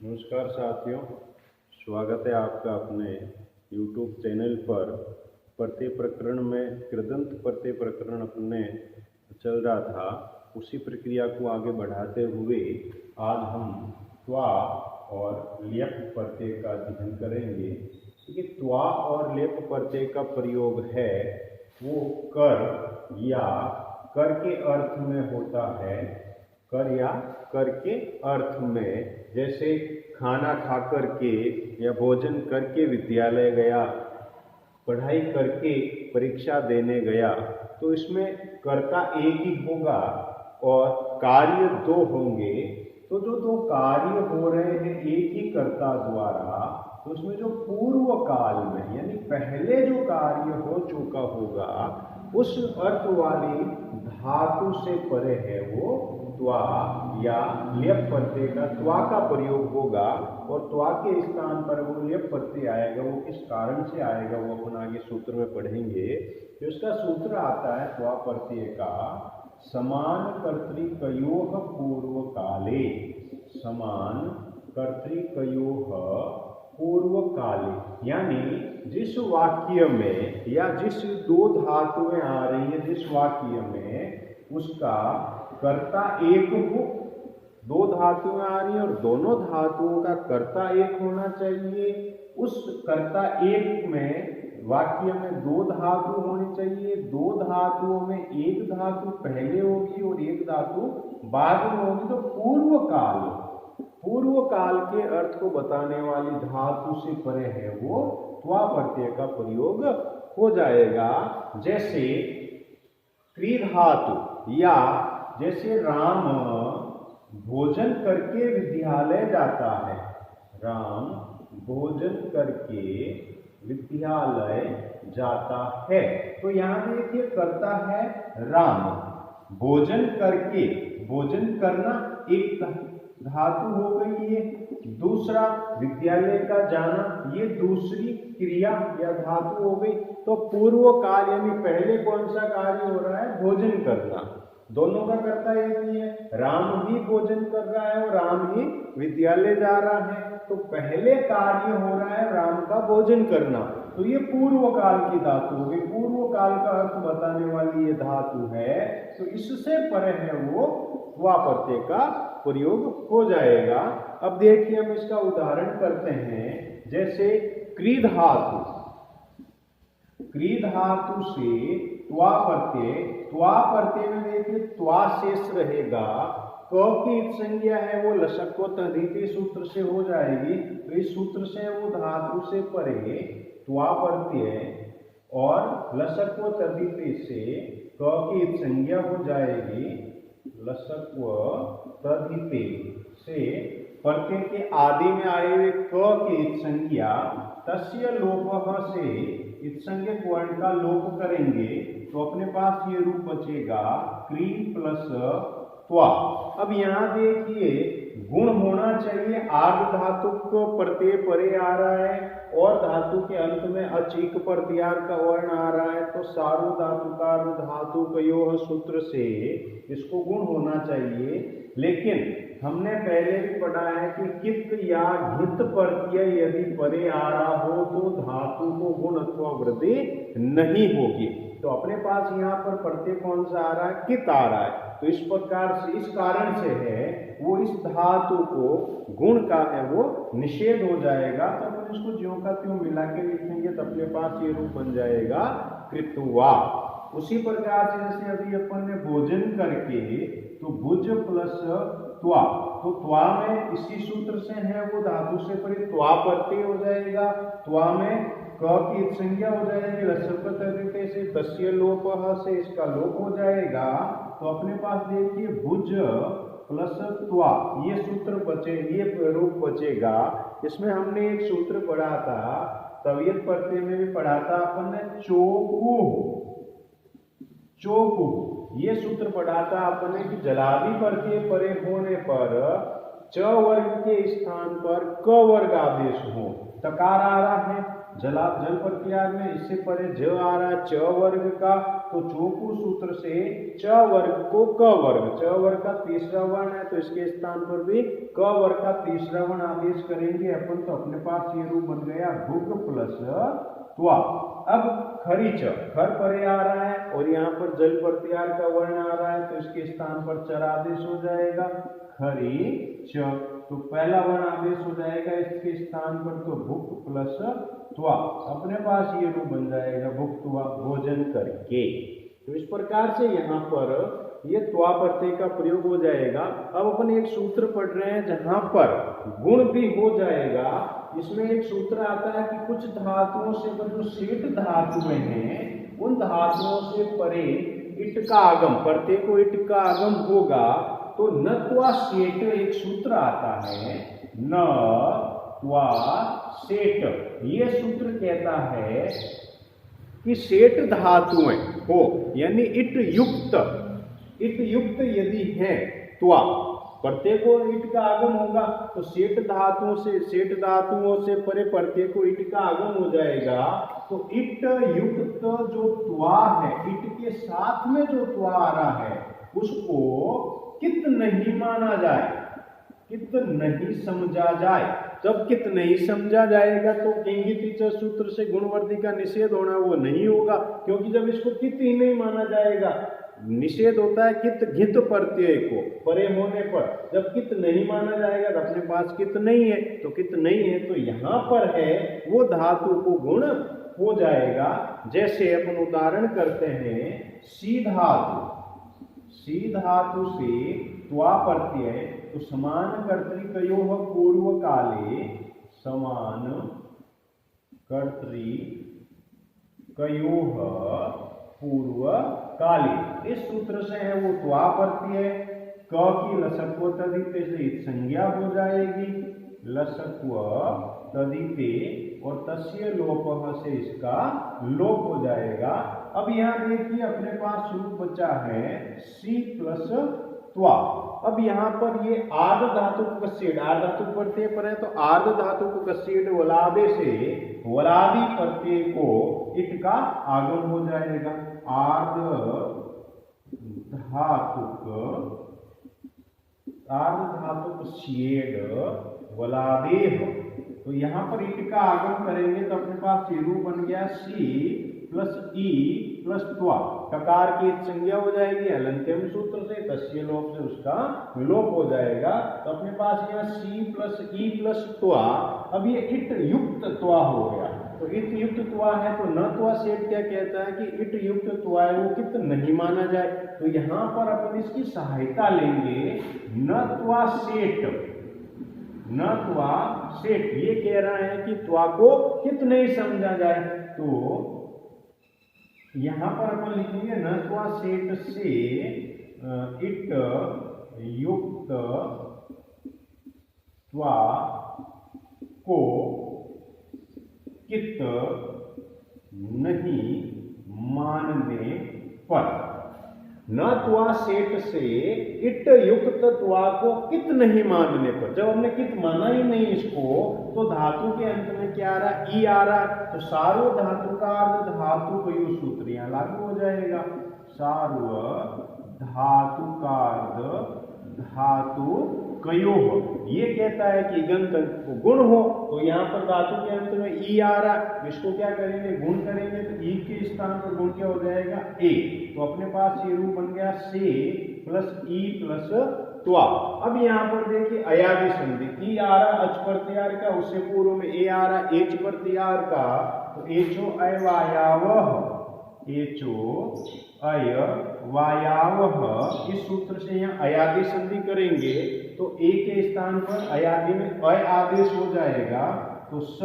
नमस्कार साथियों, स्वागत है आपका अपने YouTube चैनल पर। प्रत्यय प्रकरण में कृदंत प्रत्यय प्रकरण अपने चल रहा था, उसी प्रक्रिया को आगे बढ़ाते हुए आज हम त्वा और लेप प्रत्यय का अध्ययन करेंगे। क्योंकि त्वा और लेप प्रत्यय का प्रयोग है वो कर या कर के अर्थ में होता है। कर या कर के अर्थ में, जैसे खाना खा करके या भोजन करके विद्यालय गया, पढ़ाई करके परीक्षा देने गया, तो इसमें कर्ता एक ही होगा और कार्य दो होंगे। तो जो दो कार्य हो रहे हैं एक ही कर्ता द्वारा, तो उसमें जो पूर्व काल में यानी पहले जो कार्य हो चुका होगा उस अर्थ वाली धातु से परे है वो त्वा या लेप प्रत्यय का त्वा का प्रयोग होगा। और त्वा के स्थान पर वो लेप प्रत्यय आएगा। वो किस कारण से आएगा वो अपन आगे सूत्र में पढ़ेंगे। तो उसका सूत्र आता है त्वा प्रत्यय का समान कर्तृकयोः पूर्व काले। समान कर्तृकयोः पूर्व काले, यानी जिस वाक्य में या जिस दो धातुएं आ रही है जिस वाक्य में उसका कर्ता एक हो, दो धातुएं आ रही है और दोनों धातुओं का कर्ता एक होना चाहिए। उस कर्ता एक में वाक्य में दो धातु होनी चाहिए। दो धातुओं में एक धातु पहले होगी और एक धातु बाद में होगी। तो पूर्व काल के अर्थ को बताने वाली धातु से परे है वो त्वा प्रत्यय का प्रयोग हो जाएगा। जैसे क्रीधातु या जैसे राम भोजन करके विद्यालय जाता है। राम भोजन करके विद्यालय जाता है, तो यहाँ देखिए कर्ता है राम। भोजन करके, भोजन करना एक धातु हो गई है। दूसरा विद्यालय का जाना, ये दूसरी क्रिया या धातु हो गई। तो पूर्व काल यानी पहले कौन सा कार्य हो रहा है? भोजन करना। दोनों का कर्ता एक ही है। राम ही भोजन कर रहा है और राम ही विद्यालय जा रहा है। तो पहले कार्य हो रहा है राम का भोजन करना, तो ये पूर्व काल की धातु हो गई। पूर्व काल का अर्थ बताने वाली ये धातु है, तो इससे परे है वो त्वा प्रत्यय का प्रयोग हो जाएगा। अब देखिए हम इसका उदाहरण करते हैं। जैसे क्रीधातु, क्रीधातु से त्वा प्रत्यय, त्वा प्रत्यय में देखिए त्वा शेष रहेगा। क की संज्ञा है वो लसक्व तद्धिते सूत्र से हो जाएगी। तो इस सूत्र से वो धातु से परे त्वा प्रत्यय और लसक्व तद्धिते से क की संज्ञा हो जाएगी। लसक्व तद्धिते से प्रत्यय के आदि में आए हुए क की संज्ञा तस्य लोपः से इत्संज्ञक वर्ण का लोप करेंगे, तो अपने पास ये रूप बचेगा क्री प्लस त्वा। अब यहाँ देखिए गुण होना चाहिए। आर्ध धातु को प्रत्यय परे आ रहा है और धातु के अंत में अचीक प्रत्यार का वर्ण आ रहा है, तो सार्व धातुकार धातु कयोः सूत्र से इसको गुण होना चाहिए। लेकिन हमने पहले भी पढ़ा है कि कित या घित प्रत्यय यदि परे आ रहा हो तो धातु को गुण अथवा वृद्धि नहीं होगी। तो अपने पास यहाँ पर प्रत्यय कौन सा आ रहा है? कित आ रहा है। तो इस प्रकार से, इस कारण से है वो इस धातु को गुण का है वो निषेध हो जाएगा। तो अपन इसको ज्यों का त्यों मिला के लिखेंगे तो अपने पास ये रूप बन जाएगा कृत्वा। उसी प्रकार से जैसे अभी अपन ने भोजन करके, तो भुज प्लस त्वा, तो त्वा में इसी सूत्र से है वो धातु से परे त्वा प्रत्यय हो जाएगा। त्वा में क की संज्ञा हो जाएगी लसक्व तद्धिते से, तस्य लोपः से इसका लोप हो जाएगा। तो अपने पास देखिए भुज प्लस त्वा, ये सूत्र बचे, ये रूप बचेगा। इसमें हमने एक सूत्र पढ़ा था, तवियत प्रत्यय में भी पढ़ा था अपन ने, चोकु। चोकु ये सूत्र पढ़ा था अपन ने कि जलादि प्रत्यय परे होने पर च वर्ग के स्थान पर क वर्ग आदेश हो। तकार आ रहा है, जल प्रत्यार में इससे परे ज आ रहा है च वर्ग का, तो चोकू सूत्र से च वर्ग को क वर्ग, च वर्ग का तीसरा वर्ण है तो इसके स्थान पर भी क वर्ग का तीसरा वर्ण आदेश करेंगे अपन, तो अपने पास ये रूप बन गया भुग प्लस त्वा। अब खरी च, खर परे आ रहा है और यहाँ पर जल प्रत्यार का वर्ण आ रहा है तो इसके स्थान पर चर आदेश हो जाएगा खरी च, तो पहला वर्ण आदेश हो जाएगा इसके स्थान पर, तो भुक प्लस त्वा। अपने पास ये रूप बन जाएगा भुक त्वा भोजन करके। तो इस प्रकार से यहाँ पर ये त्वा प्रत्यय का प्रयोग हो जाएगा। अब अपन एक सूत्र पढ़ रहे हैं जहां पर गुण भी हो जाएगा। इसमें एक सूत्र आता है कि कुछ धातुओं से जो सेठ धातुएं हैं उन धातुओं से परे इट का आगम, प्रत्यय को इट का आगम होगा तो न त्वा सेठ एक सूत्र आता है, न त्वा सेठ। ये सूत्र कहता है कि सेठ धातुएं हो यानी इट युक्त यदि है त्वा, प्रत्यय को ईट का आगम होगा तो सेठ धातुओं से परे प्रत्यय को ईट का आगम हो जाएगा, तो ईट युक्त जो त्वा है, ईट के साथ में जो त्वा आ रहा है उसको कित नहीं माना जाए, कित नहीं समझा जाए। जब कित नहीं समझा जाएगा तो किंगित सूत्र से गुणवर्ती का निषेध होना वो नहीं होगा, क्योंकि जब इसको कित ही नहीं माना जाएगा, निषेध होता है कित घित प्रत्यय को परे होने पर, जब कित नहीं माना जाएगा तो अपने पास कित नहीं है, तो कित नहीं है तो यहाँ पर है वो धातु को गुण हो जाएगा। जैसे अपन उदाहरण करते हैं सी धातु से त्वा प्रत्यय, तो समान कर्तृकयोः पूर्व काले, समान कर्तृकयोः पूर्व काले, इस सूत्र से है वो त्वा प्रत्यय, क की लसत्व तदिते से संज्ञा हो जाएगी, लसत्व तदिते और तस्य लोपः से इसका लोप हो जाएगा। अब यहाँ देखिए अपने पास रूप बचा है सी प्लस त्वा। अब यहाँ पर ये आर्ध धातु को कस्येड, आर्ध धातु प्रत्यय पर है तो आर्ध धातु को कस्येड वलादे से वलादी प्रत्यय को इट का आगम हो जाएगा। आर्ध धातु शेड वलादेह, तो यहाँ पर ईट का आगम करेंगे तो अपने पास ये रूप बन गया सी प्लस ई प्लस त्वा, ककार की संज्ञा हो जाएगी हलन्त्यम सूत्र से, तस्य लोप से उसका लोप हो जाएगा, तो अपने पास यहाँ सी प्लस ई प्लस त्वा। अब ये इट युक्त त्वा हो गया, तो इत युक्त त्वा है तो न त्वा सेठ क्या कहता है कि इट युक्त त्वा है वो कित नहीं माना जाए, तो यहाँ पर अपन इसकी सहायता लेंगे न त्वा सेठ, न त्वा सेठ ये कह रहा है कि त्वा को कित नहीं समझा जाए, तो यहाँ पर अपन लिखेंगे न त्वा सेठ से इट युक्त त्वा को कित नहीं मानने पर, न त्वा सेठ से इट युक्त त्वा को कित नहीं मानने पर, जब हमने कित माना ही नहीं इसको तो धातु के अंत में क्या आ रहा है, ई आ रहा है, तो सार्व धातु का अर्थ धातु को यू सूत्र यहाँ लागू हो जाएगा। सार्व धातु का अर्थ धातु कयोः, ये कहता है कि गंत गुण हो, तो यहाँ पर धातु के अंत में ई आ रहा है, इसको क्या करेंगे गुण करेंगे, तो ई के स्थान पर गुण क्या हो जाएगा ए, तो अपने पास ये रूप बन गया से प्लस ई प्लस त्वा। अब यहाँ पर देखिए अयादि संधि, ई आ रहा अच प्रत्यार का, उससे पूर्व में ए आ रहा एच प्रत्यार का, तो एचो अयवायावः, एचो अय वायावः, इस सूत्र से यहाँ अयादि संधि करेंगे तो ए के स्थान पर अयादि में अय आदेश हो जाएगा, तो स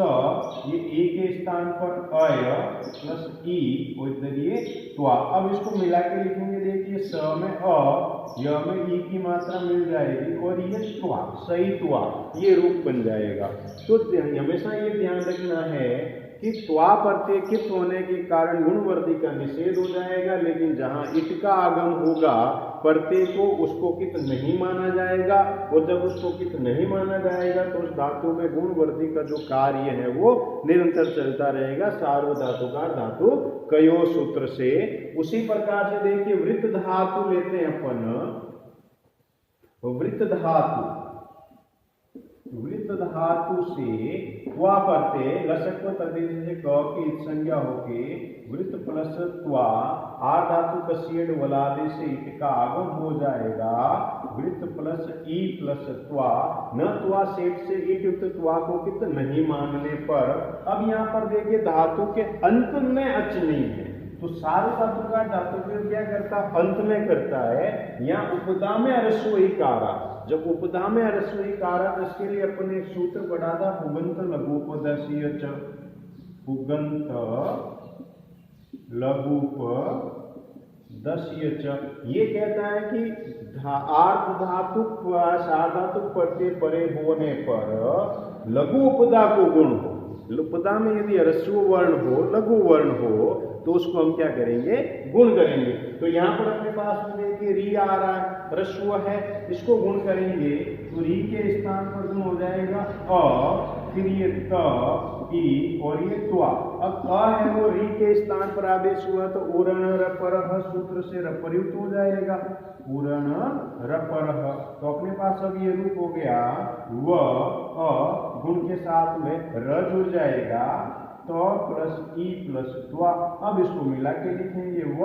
ये ए के स्थान पर अय प्लस ई और इधर ये त्वा। अब इसको मिला के लिखेंगे, देखिए स में अ, य में ई की मात्रा मिल जाएगी और ये त्वा, सही त्वा, ये रूप बन जाएगा। तो हमेशा ये ध्यान रखना है कि त्वा प्रत्यय कित होने के कारण गुणवर्ती का निषेध हो जाएगा, लेकिन जहां इट का आगम होगा प्रत्यय को उसको कित नहीं माना जाएगा, और जब उसको कित नहीं माना जाएगा तो उस धातु में गुण वृद्धि का जो कार्य है वो निरंतर चलता रहेगा, सार्वधातुकार धातु कयो सूत्र से। उसी प्रकार से देखिए वृत्त धातु लेते हैं अपन, वृत्त धातु से त्वा प्रत्यय लसक तद्धित से क की संज्ञा होके वृत्त प्लस त्वा आर धातु कसीड वलादे से ईट का आगम हो जाएगा, वृत्त प्लस ई प्लस त्वा न त्वा सेठ से ईट युक्त त्वा को कित नहीं मानने पर। अब यहाँ पर देखिए धातु के अंत में अच नहीं है, तो सार्वधातुकार धातु को क्या करता अंत में करता है। यहाँ उपदा में अरस्व इकारा, जब उपदा में अरस्व इकारा इसके लिए अपने एक सूत्र पढ़ा था पुगंत लघुपदस्य च, पुगंत लघुपदस्य च। ये कहता है कि आर्ध धातु सार्वधातुक प्रत्यय परे होने पर लघु उपदा को गुण हो, उपदा में यदि ह्रस्व वर्ण हो लघु वर्ण हो तो उसको हम क्या करेंगे गुण करेंगे। तो यहाँ पर अपने पास में देखिए री आ रहा है, ह्रस्व है, इसको गुण करेंगे तो री के स्थान पर गुण हो जाएगा अ, फिर ये त ई और ये त्वा। अब क है वो री के स्थान पर आदेश हुआ तो उरण रपरह सूत्र से रपरयुक्त हो जाएगा, उरण रपरह। तो अपने पास अब ये रूप हो गया व अ गुण के साथ में र जुड़ जाएगा, तो प्लस ई प्लस त्वा। अब इसको मिला के लिखेंगे व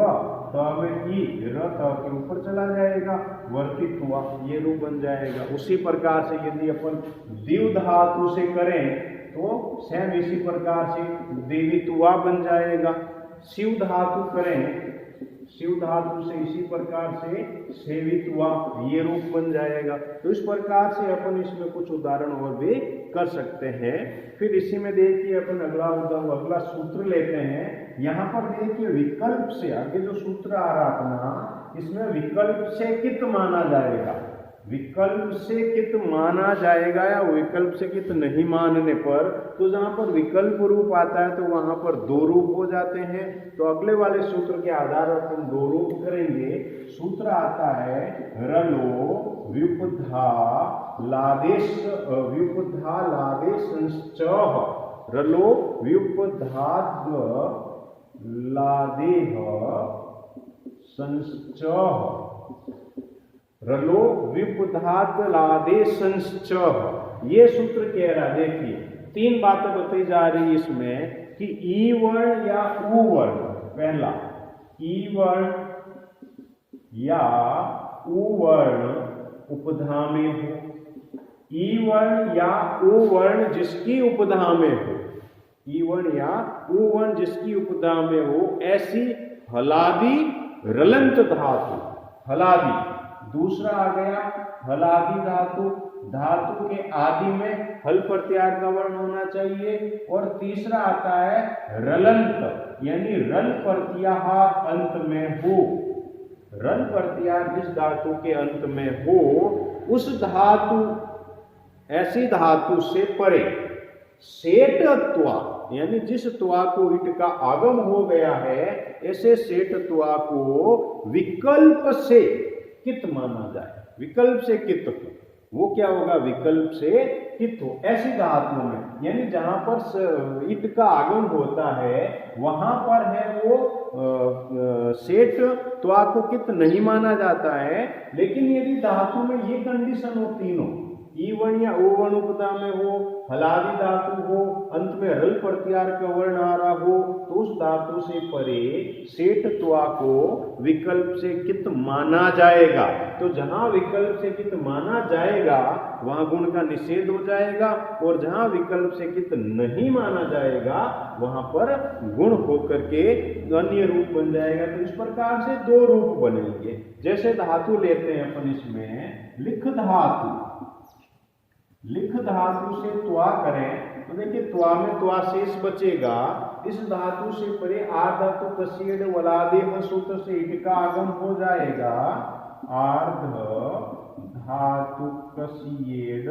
त में ई, र त के ऊपर चला जाएगा, वर्तित त्वा, ये रूप बन जाएगा। उसी प्रकार से यदि अपन दिव धातु से करें तो सेम इसी प्रकार से देवित्वा बन जाएगा। शिव धातु करें, शिव धातु से इसी प्रकार से सेवित्वा, ये रूप बन जाएगा। तो इस प्रकार से अपन इसमें कुछ उदाहरण और भी कर सकते हैं। फिर इसी में देखिए अपन अगला सूत्र लेते हैं। यहाँ पर देखिए विकल्प से आगे जो सूत्र आ रहा अपना, इसमें विकल्प से कित माना जाएगा, विकल्प से कित माना जाएगा या विकल्प से कित नहीं मानने पर। तो जहां पर विकल्प रूप आता है तो वहां पर दो रूप हो जाते हैं। तो अगले वाले सूत्र के आधार पर हम दो रूप करेंगे। सूत्र आता है रलो व्युपधा लादेश, व्युपधा लादेशंश्च, रलो व्युपधाद् लादेह संश्च, रलो व्युपधात लादेशंश्च। ये सूत्र कह रहा, देखिए तीन बातें बताई जा रही इसमें कि ई वर्ण या उ वर्ण, पहला ई वर्ण या उ वर्ण उपधा में हो, ई वर्ण या उ वर्ण जिसकी उपधा में हो, ई वर्ण या उ वर्ण जिसकी उपधा में हो, ऐसी हलादी रलंत धातु, हलादी। दूसरा आ गया हलादी धातु, धातु के आदि में हल प्रत्यार का वर्ण होना चाहिए। और तीसरा आता है रलंत, यानी रल प्रत्याहार अंत में हो, रल प्रत्याहार जिस धातु के अंत में हो उस धातु, ऐसी धातु से परे सेठ त्वा, यानी जिस त्वा को ईट का आगम हो गया है, ऐसे सेठ त्वा को विकल्प से कित माना जाए, विकल्प से कित हो, वो क्या होगा विकल्प से कित हो। ऐसी धातुओं में यानी जहां पर ईट का आगम होता है वहां पर है वो सेठ त्वा को कित नहीं माना जाता है। लेकिन यदि धातु में ये कंडीशन हो तीनों, ई वर्ण या ओ वर्ण उपधा में हो, हलादी धातु हो, अंत में रल प्रत्यार का वर्ण आ रहा हो, तो उस धातु से परे सेठ त्वा को विकल्प से कित माना जाएगा। तो जहां विकल्प से कित माना जाएगा वहां गुण का निषेध हो जाएगा, और जहां विकल्प से कित नहीं माना जाएगा वहां पर गुण होकर के अन्य रूप बन जाएगा। तो इस प्रकार से दो रूप बनेंगे। जैसे धातु लेते हैं अपन इसमें लिख धातु, लिख धातु से त्वा करें तो देखिए त्वा में त्वा शेष बचेगा। इस धातु से परे आर्ध धातु कसीड वलादेह सूत्र से ईट का आगम हो जाएगा, आर्ध धातु कसीड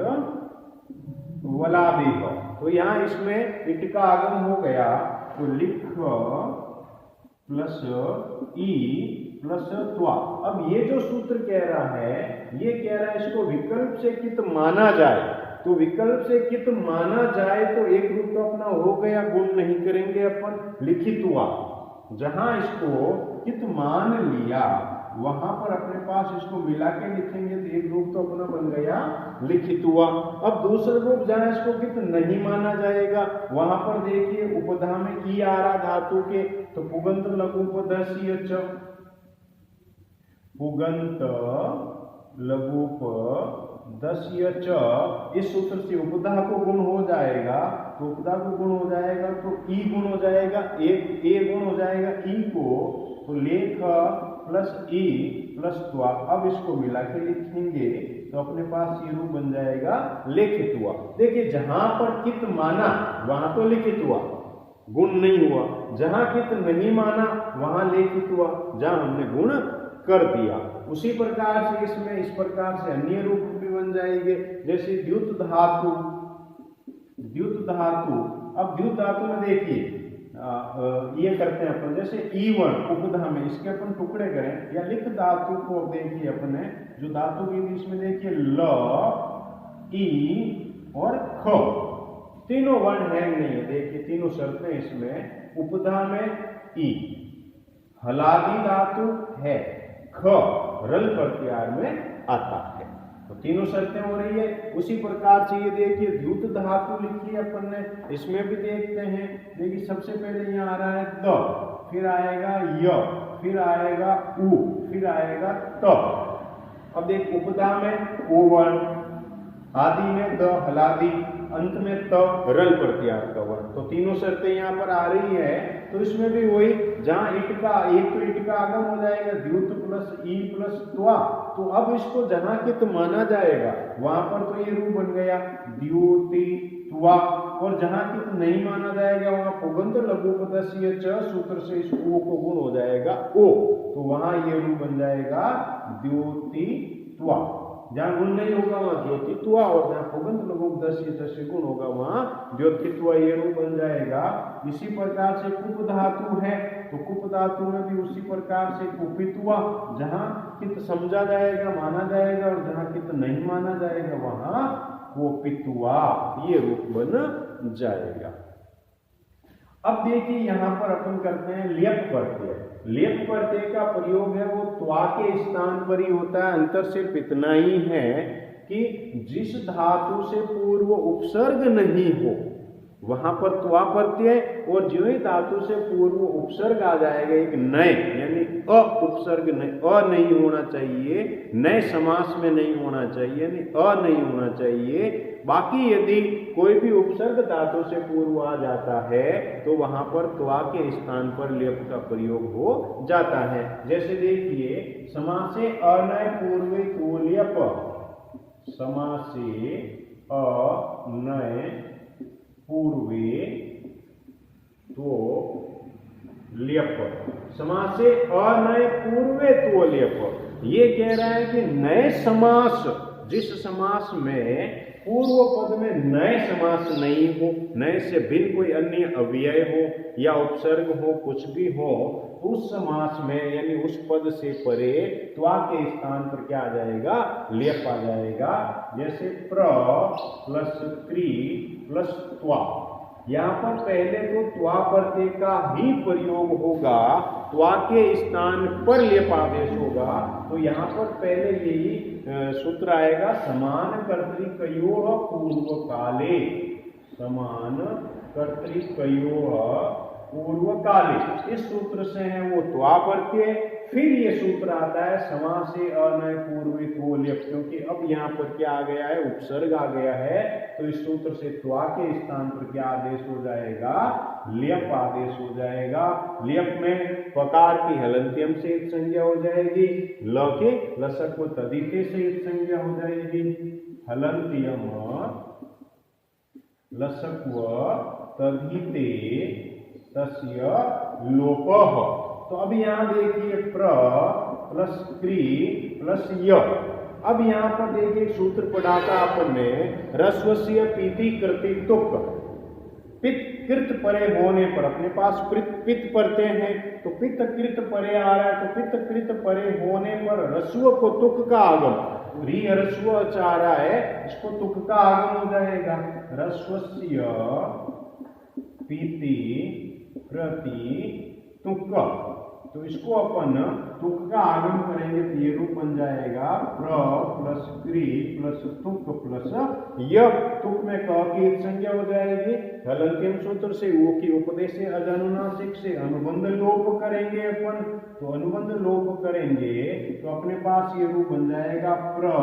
वलादेह। तो यहाँ इसमें ईट का आगम हो गया, तो लिख प्लस ई प्लस त्वा। अब ये जो सूत्र कह रहा है, ये कह रहा है इसको विकल्प से कित माना जाए। तो विकल्प से कित माना जाए तो एक रूप तो अपना हो गया, गुण नहीं करेंगे अपन, लिखित हुआ। जहां इसको कित मान लिया वहां पर अपने पास इसको मिला के लिखेंगे तो एक रूप तो अपना बन गया लिखित हुआ। अब दूसरा रूप जहां इसको कित नहीं माना जाएगा वहां पर देखिए उपधा में ई आ रहा धातु के, तो पुगंत लघुपदस्य च, पुगंत लघुपदस्य च, इस सूत्र से उपधा को गुण हो जाएगा, तो उपधा को गुण हो जाएगा तो ई गुण हो जाएगा, एक ए गुण हो जाएगा ई को, तो लेख प्लस ई प्लस त्वा। अब इसको मिला के लिखेंगे तो अपने पास ये रूप बन जाएगा लेखित हुआ। देखिए जहां पर कित माना वहां तो लिखित हुआ, गुण नहीं हुआ, जहां कित नहीं माना वहां लेखित हुआ, जहां हमने गुण कर दिया। उसी प्रकार से इसमें इस प्रकार से अन्य रूप भी बन जाएंगे, जैसे द्युत धातु, द्युत धातु। अब द्युत धातु में देखिए ये करते हैं अपन, जैसे ई1 उपधा में इसके अपन टुकड़े करें, या लिख धातु को देखिए अपने जो धातु के बीच में देखिए ल, ई और ख, तीनों वर्ण है नहीं है, देखिए तीनों शर्तें इसमें। उपधा में ई, हलादी धातु है, ख रल प्रत्यार में आता है, तो तीनों शर्तें हो रही है। उसी प्रकार से ये देखिए द्युत धातु लिखी है अपन ने, इसमें भी देखते हैं। देखिए सबसे पहले यहाँ आ रहा है द, फिर आएगा य, फिर आएगा उ, फिर आएगा त। अब देख उपधा में ओ वर्ण, आदि में द हलादी, अंत में त रल प्रत्यार का वर्ण, तो तीनों शर्तें यहाँ पर आ रही है। तो इसमें भी वही, जहां ईट का एक तो ईट का आगम हो जाएगा द्युत प्लस ई प्लस त्वा, तो अब इसको जहां कित माना जाएगा वहां पर तो ये रूप बन गया द्युति त्वा, और जहां कित नहीं माना जाएगा वहां पुगंत लघुपदस्य च, सूत्र से इस ओ को गुण हो जाएगा ओ, तो वहां ये रूप बन जाएगा द्युति त्वा। जहां गुण नहीं होगा वहां द्योतित्वा, और जहां पुगंत लघुपदस्य से गुण होगा वहां द्योतित्वा, ये रूप बन जाएगा। इसी प्रकार से कुप धातु है, तो कुप धातु में भी उसी प्रकार से कुपित्वा, जहां कित समझा जाएगा माना जाएगा, और जहां कित नहीं माना जाएगा वहां कोपित्वा, ये रूप बन जाएगा। अब देखिए यहां पर अपन करते हैं लियप प्रत्यय। लियप प्रत्यय का प्रयोग है वो त्वा के स्थान पर ही होता है। अंतर सिर्फ इतना ही है कि जिस धातु से पूर्व उपसर्ग नहीं हो वहां पर त्वा प्रत्यय, और जो ही धातु से पूर्व उपसर्ग आ जाएगा एक नए, यानी अ उपसर्ग नहीं होना चाहिए, नए समास में नहीं होना चाहिए, यानी अ नहीं होना चाहिए। बाकी यदि कोई भी उपसर्ग धातु से पूर्व आ जाता है तो वहां पर त्वा के स्थान पर लियप का प्रयोग हो जाता है। जैसे देखिए समासे अनय पूर्वे तो लियप, समासे अनय पूर्वे तो लियप, समासे अनय पूर्वे तो लियप। ये कह रहा है कि नए समास, जिस समास में पूर्व पद में नए समास नहीं हो, नए से भिन्न कोई अन्य अव्यय हो या उपसर्ग हो, कुछ भी हो, उस समास में यानी उस पद से परे त्वा के स्थान पर क्या आ जाएगा, लियप आ जाएगा। जैसे प्र प्लस त्रि प्लस त्वा, यहाँ पर पहले तो त्वा प्रत्यय का ही प्रयोग होगा, त्वा के स्थान पर लियप आदेश होगा, तो यहाँ पर पहले यही सूत्र आएगा समान कर्तृकयोः पूर्व काले, समान कर्तृकयोः पूर्व काले, इस सूत्र से है वो त्वा प्रत्यय। फिर ये सूत्र आता है समासे अनय पूर्वे तो लियप, क्योंकि अब यहाँ पर क्या आ गया है, उपसर्ग आ गया है, तो इस सूत्र से त्वा के स्थान पर क्या आदेश हो जाएगा, लियप आदेश हो जाएगा। लियप में पकार की हलंत्यम से एक संज्ञा हो जाएगी, ल के लसक को तदिते से एक संज्ञा हो जाएगी, हलंत्यम लसक व तदिते तस्य लोपः। तो अब यहाँ देखिए प्र प्लस क्री प्लस य। अब यहाँ पर देखिए सूत्र पढ़ा था आपने, ह्रस्वस्य पीति कृति तुक, पित्त कृत परे होने पर, अपने पास पित्त प्रत्यय है तो पित्त कृत परे आ रहा है, तो पित्त कृत परे होने पर ह्रस्व को तुक का आगम, री ह्रस्व आ रहा है, इसको तुक का आगम हो जाएगा। ह्रस्वस्य पीति प्रति तुक, तो इसको अपन तुक का आगम करेंगे तो ये रूप बन जाएगा प्र प्लस क्री प्लस तुक प्लस य। तुक में क की एक संज्ञा हो जाएगी, हलंत्यम सूत्र से वो की उपदेश से अजानुनासिक से अनुबंध लोप करेंगे अपन, तो अनुबंध लोप करेंगे तो अपने पास ये रूप बन जाएगा प्र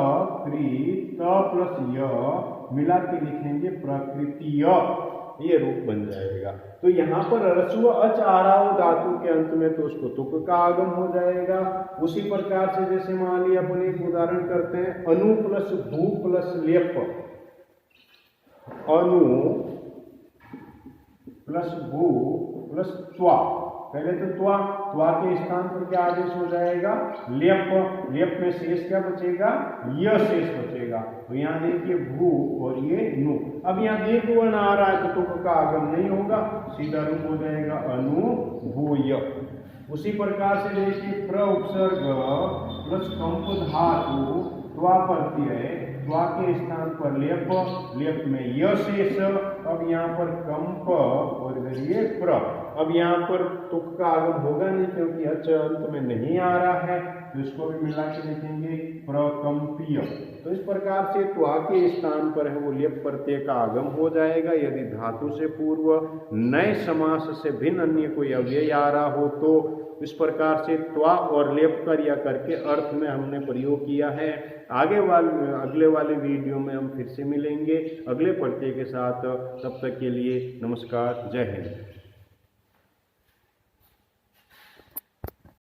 क्री त प्लस य, मिला के लिखेंगे प्रकृतिय, ये रूप बन जाएगा। तो यहाँ पर ह्रस्व अच आ रहा हो धातु के अंत में तो उसको तुक का आगम हो जाएगा। उसी प्रकार से जैसे मान लिया अपन एक उदाहरण करते हैं, अनु प्लस भू प्लस लेप, अनु प्लस भू प्लस त्वा, पहले तो त्वा के स्थान पर क्या आदेश हो जाएगा लेप, लेप में शेष क्या बचेगा य शेष बचेगा, तो यहाँ देखिए भू और ये नु। अब यहाँ दीर्घ वर्ण आ रहा है तो तुक का आगम नहीं होगा, सीधा रूप हो जाएगा अनु भूय। उसी प्रकार से देखिए प्र उपसर्ग प्लस कंप धातु त्वा प्रत्यय, त्वा के स्थान पर लेप, लेप में य शेष, अब यहाँ पर कंप और इधर ये प्र, अब यहाँ पर तुक का आगम होगा नहीं क्योंकि अच अंत में नहीं आ रहा है, तो इसको भी मिला के लिखेंगे प्रकंपीय। तो इस प्रकार से त्वा के स्थान पर है वो लेप प्रत्यय का आगम हो जाएगा। यदि धातु से पूर्व नए समास से भिन्न अन्य कोई अव्यय आ रहा हो तो इस प्रकार से त्वा और लेप क्रिया करके अर्थ में हमने प्रयोग किया है। अगले वाले वीडियो में हम फिर से मिलेंगे अगले प्रत्यय के साथ। तब तक के लिए नमस्कार, जय हिंद।